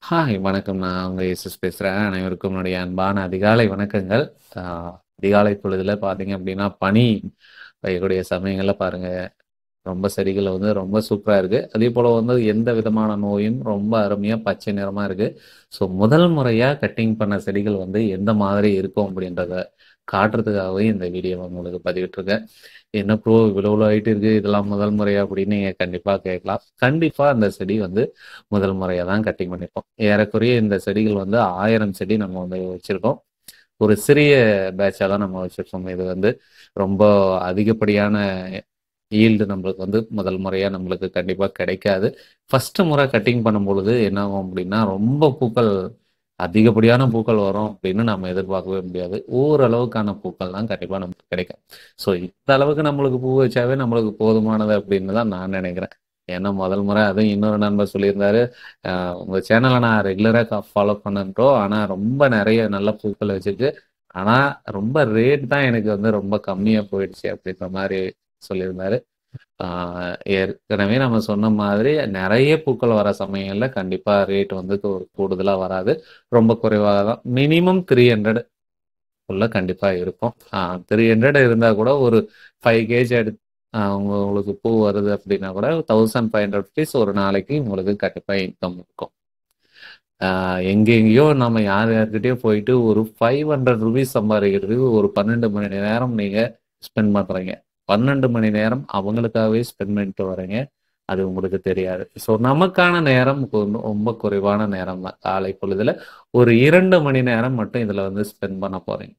Hi வணக்கம். நான் உங்க எஸ்எஸ் பேசுறேன். அனைவருக்கும் என்னுடைய அன்பான அதிகாலை வணக்கங்கள். ஆ அதிகாலை பொழுதுல பார்த்தீங்க அப்படின்னா, பனி பெய்யக்கூடிய சமயங்கள்ல பாருங்க, ரொம்ப செடிகள் வந்து ரொம்ப சூப்பரா இருக்கு. அதேபோல வந்து எந்த விதமான நோயும் ரொம்ப அருமையா பச்சை நிறமா இருக்கு. ஸோ முதல் முறையா கட்டிங் பண்ண செடிகள் வந்து எந்த மாதிரி இருக்கும் அப்படின்றத காட்டுறதுக்காகவே இந்த வீடியோவ உங்களுக்கு பதிவிட்டுருக்கேன். என்ன ப்ரோ இவ்வளோ இவ்வளோ ஹைட் இருக்கு. இதெல்லாம் முதல் முறையா அப்படின்னு நீங்க கண்டிப்பா கேட்கலாம். கண்டிப்பா அந்த செடி வந்து முதல் முறையா தான் கட்டிங் பண்ணியிருக்கோம். ஏறக்குறைய இந்த செடிகள் வந்து 1000 செடி நம்ம வந்து வச்சிருக்கோம். ஒரு சிறிய பேட்சா தான் நம்ம வச்சிருக்கோம். இது வந்து ரொம்ப அதிகப்படியான ஈல்டு நம்மளுக்கு வந்து முதல் முறையா நம்மளுக்கு கண்டிப்பா கிடைக்காது. ஃபர்ஸ்ட் முறை கட்டிங் பண்ணும்பொழுது என்ன ஆகும் அப்படின்னா, ரொம்ப பூக்கள் அதிகப்படியான பூக்கள் வரும் அப்படின்னு நம்ம எதிர்பார்க்கவே முடியாது. ஓரளவுக்கான பூக்கள் தான் கண்டிப்பா நமக்கு கிடைக்கும். ஸோ இந்த அளவுக்கு நம்மளுக்கு பூ வச்சாவே நம்மளுக்கு போதுமானது அப்படின்னு தான் நான் நினைக்கிறேன். ஏன்னா முதல் முறை அதுவும் இன்னொரு நண்பர் சொல்லியிருந்தாரு, உங்க சேனலை நான் ரெகுலரா ஃபாலோ பண்ணேன் ப்ரோ. ஆனா ரொம்ப நிறைய நல்ல பூக்கள் வச்சுட்டு, ஆனா ரொம்ப ரேட் தான் எனக்கு வந்து ரொம்ப கம்மியா போயிடுச்சு அப்படின்ற மாதிரி சொல்லியிருந்தாரு. ஏற்கனவே நம்ம சொன்ன மாதிரி நிறைய பூக்கள் வர சமயங்கள்ல கண்டிப்பா ரேட் வந்து கூடுதலா வராது. ரொம்ப குறைவாக தான். மினிமம் 300 உள்ள கண்டிப்பா இருக்கும். 300 இருந்தா கூட ஒரு 5 கேஜ் உங்களுக்கு பூ வருது அப்படின்னா கூட ₹1500 ஒரு நாளைக்கு உங்களுக்கு கண்டிப்பா இன்கம் இருக்கும். எங்கெங்கேயோ நம்ம யார் யார்கிட்டயோ போயிட்டு ஒரு ₹500 சம்பாதிக்கிறதுக்கு ஒரு 12 மணி நேரம் நீங்க ஸ்பெண்ட் பண்றீங்க. 12 மணி நேரம் அவங்களுக்காகவே ஸ்பெண்ட் பண்ணிட்டு வர்றீங்க. அது உங்களுக்கு தெரியாது. ஸோ நமக்கான நேரம் ரொம்ப குறைவான நேரம் தான். காலை பொழுதுல ஒரு 2 மணி நேரம் மட்டும் இதுல வந்து ஸ்பெண்ட் பண்ண போறீங்க.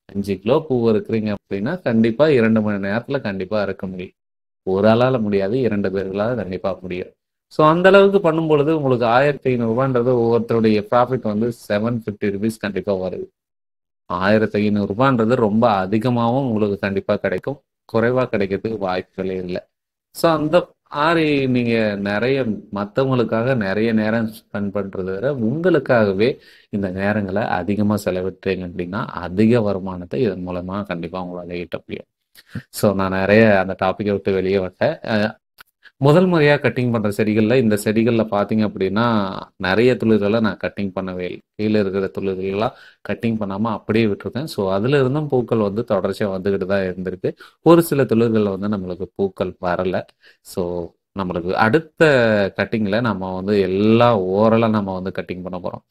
5 கிலோ பூ இருக்கிறீங்க அப்படின்னா கண்டிப்பா 2 மணி நேரத்துல கண்டிப்பா அறுக்க முடியும். ஒரு ஆளால முடியாது. 2 பேர்களால கண்டிப்பா முடியும். ஸோ அந்த அளவுக்கு பண்ணும்பொழுது உங்களுக்கு ₹1500 ஒவ்வொருத்தருடைய ப்ராஃபிட் வந்து ₹750 கண்டிப்பா வருது. ₹1500 ரொம்ப அதிகமாவும் உங்களுக்கு கண்டிப்பா கிடைக்கும். குறைவா கிடைக்கிறதுக்கு வாய்ப்புகளே இல்ல. ஸோ அந்த மாரி நீங்க நெறைய மத்தவங்களுக்காக நெறைய நேரம் ஸ்பெண்ட் பண்றத விட, உங்களுக்காகவே இந்த நேரங்கள அதிகமா செலவிட்டீங்க அப்படின்னா, அதிக வருமானத்த இதன் மூலமா கண்டிப்பா உங்களால ஈட்ட முடியும். ஸோ நான் நெறைய அந்த டாபிக்க விட்டு வெளிய வந்துட்டேன். முதல் முறையா கட்டிங் பண்ற செடிகள்ல, இந்த செடிகள்ல பார்த்தீங்க அப்படின்னா, நெறைய துளிர்கள நான் கட்டிங் பண்ணவே இல்ல. கீழ இருக்கிற துளிர்கள்லாம் கட்டிங் பண்ணாம அப்படியே விட்டுருக்கேன். ஸோ அதுல இருந்தும் பூக்கள் வந்து தொடர்ச்சியா வந்துகிட்டு தான் இருந்திருக்கு. ஒரு சில துளிர்கள்ல வந்து நம்மளுக்கு பூக்கள் வரல. ஸோ நம்மளுக்கு அடுத்த கட்டிங்ல நம்ம வந்து எல்லா ஓரலா நம்ம வந்து கட்டிங் பண்ண போறோம்.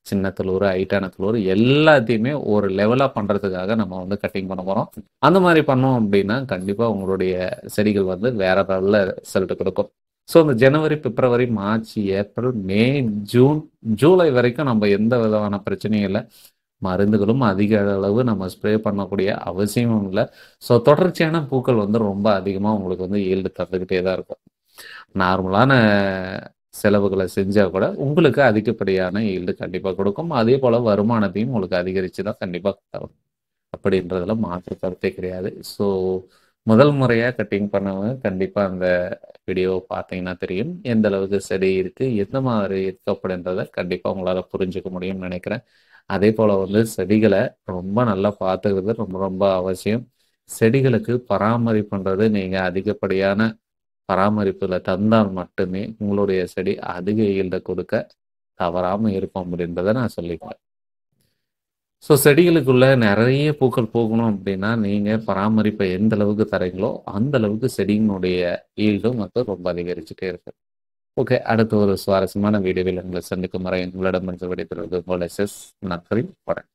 சின்ன துளுரு, ஹைட்டான துளுரு எல்லாத்தையுமே ஒரு லெவலா பண்றதுக்காக நம்ம வந்து கட்டிங் பண்ண போறோம். அந்த மாரி பண்ணோம் அப்படின்னா, கண்டிப்பா உங்களுடைய செடிகள் வந்து வேற லெவல்ல ரிசல்ட் குடுக்கும். ஸோ இந்த ஜனவரி, பிப்ரவரி, மார்ச், ஏப்ரல், மே, ஜூன், ஜூலை வரைக்கும் நம்ம எந்த விதமான பிரச்சனையும் இல்ல. மருந்துகளும் அதிக அளவு நம்ம ஸ்ப்ரே பண்ணக்கூடிய அவசியமும் இல்ல. ஸோ தொடர்ச்சியான பூக்கள் வந்து ரொம்ப அதிகமா உங்களுக்கு வந்து ஈல்டு தந்துகிட்டே தான் இருக்கும். நார்மலான செலவுகள செஞ்சா கூட உங்களுக்கு அதிகப்படியான ஈல்டு கண்டிப்பா குடுக்கும். அதேபோல வருமானத்தையும் உங்களுக்கு அதிகரிச்சு தான் கண்டிப்பா தரும். அப்படின்றதுல மாற்று கருத்தே கிடையாது. ஸோ முதல் முறையா கட்டிங் பண்ணவங்க கண்டிப்பா அந்த வீடியோவ பார்த்தீங்கன்னா தெரியும். எந்த அளவுக்கு செடி இருக்கு, எந்த மாதிரி இருக்கு அப்படின்றத கண்டிப்பா உங்களால புரிஞ்சுக்க முடியும்னு நெனைக்கிறேன். அதேபோல வந்து செடிகள ரொம்ப நல்லா பார்த்துக்கிறது ரொம்ப ரொம்ப அவசியம். செடிகளுக்கு பராமரிப்புன்றது நீங்க அதிகப்படியான பராமரிப்புல தந்தால் மட்டுமே உங்களுடைய செடி அதிக ஈல்ட கொடுக்க தவறாம இருக்கும் அப்படின்றத நான் சொல்லிக்கிறேன். ஸோ செடிகளுக்குள்ள நெறைய பூக்கள் பூக்கணும் அப்படின்னா, நீங்க பராமரிப்ப எந்த அளவுக்கு தர்றீங்களோ, அந்த அளவுக்கு செடியினுடைய ஈல்டும் வந்து ரொம்ப அதிகரிச்சுட்டே இருக்கு. ஓகே. அடுத்த ஒரு சுவாரஸ்யமான வீடியோவில் உங்களை சந்திக்கும் வரை உங்களிடமிருந்து விடைபெறுவது உங்கள் எஸ்.எஸ். நன்றி. வணக்கம்.